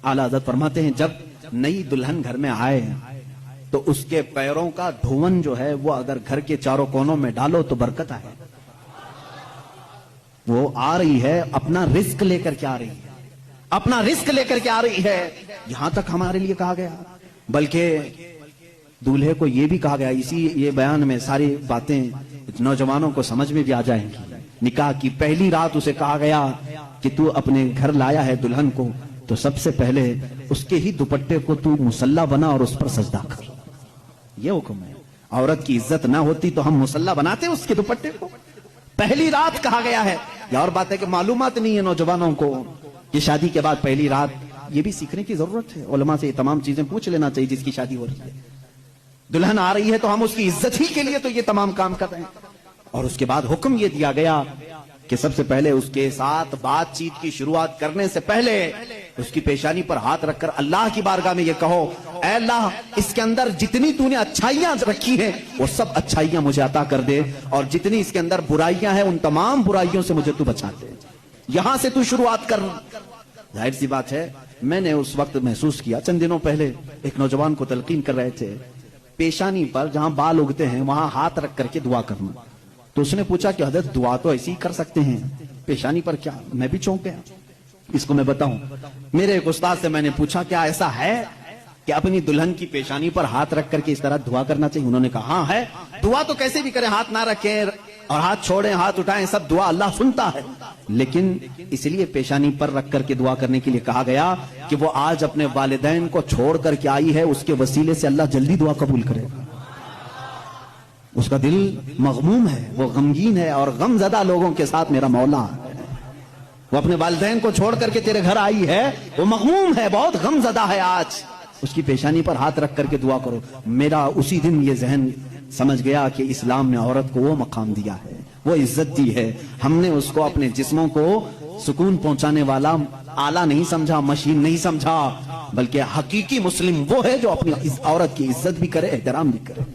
आला हज़रत फरमाते हैं जब नई दुल्हन घर में आए तो उसके पैरों का धुवन जो है वो अगर घर के चारों कोनों में डालो तो बरकत आए। वो आ रही है अपना रिस्क लेकर के आ रही है, अपना रिस्क लेकर के आ रही है। यहां तक हमारे लिए कहा गया, बल्कि दूल्हे को यह भी कहा गया, इसी ये बयान में सारी बातें नौजवानों को समझ में भी आ जाएंगी। निकाह की पहली रात उसे कहा गया कि तू अपने घर लाया है दुल्हन को, तो सबसे पहले उसके ही दुपट्टे को तू मुसल्ला बना और उस पर सजदा कर। ये हुक्म है। औरत की इज्जत ना होती तो हम मुसल्ला बनाते उसके दुपट्टे को। पहली रात कहा गया है। यह और बात है कि मालूमात नहीं है नौजवानों को कि शादी के बाद पहली रात, ये भी सीखने की जरूरत है। उलमा से ये तमाम चीजें पूछ लेना चाहिए जिसकी शादी हो रही है। दुल्हन आ रही है तो हम उसकी इज्जत ही के लिए तो ये तमाम काम कर रहे हैं। और उसके बाद हुक्म ये दिया गया कि सबसे पहले उसके साथ बातचीत की शुरुआत करने से पहले उसकी पेशानी पर हाथ रखकर अल्लाह की बारगाह में ये कहो, ऐ अल्लाह, इसके अंदर जितनी तूने अच्छाइयां रखी हैं वो सब अच्छाइयां मुझे अता कर दे, और जितनी इसके अंदर बुराइयां हैं उन तमाम बुराइयों से मुझे तू बचा दे। यहां से तू शुरुआत कर। जाहिर सी बात है, मैंने उस वक्त महसूस किया, चंद दिनों पहले एक नौजवान को तलकीन कर रहे थे, पेशानी पर जहां बाल उगते हैं वहां हाथ रख करके दुआ करना। तो उसने पूछा कि हजरत दुआ तो ऐसे ही कर सकते हैं, पेशानी पर क्या? मैं भी चौंक गया। इसको मैं बताऊं, मेरे एक उस्ताद से मैंने पूछा क्या ऐसा है कि अपनी दुल्हन की पेशानी पर हाथ रख करके इस तरह दुआ करना चाहिए? उन्होंने कहा हाँ है। दुआ तो कैसे भी करें, हाथ ना रखें और हाथ छोड़ें, हाथ उठाएं, सब दुआ अल्लाह सुनता है। लेकिन इसलिए पेशानी पर रख करके दुआ करने के लिए कहा गया कि वो आज अपने वालिदैन को छोड़ करके आई है, उसके वसीले से अल्लाह जल्दी दुआ कबूल करेगा। उसका दिल मगमूम है, वो गमगीन है, और गमज़दा लोगों के साथ मेरा मौला है। वो अपने वालिदैन को छोड़ करके तेरे घर आई है, वो मगमूम है, बहुत गमज़दा है। आज उसकी पेशानी पर हाथ रख करके दुआ करो। मेरा उसी दिन ये जहन समझ गया कि इस्लाम ने औरत को वो मकाम दिया है, वो इज्जत दी है। हमने उसको अपने जिस्मों को सुकून पहुंचाने वाला आला नहीं समझा, मशीन नहीं समझा, बल्कि हकीकी मुस्लिम वो है जो अपनी औरत की इज्जत भी करे, एहतराम भी करे।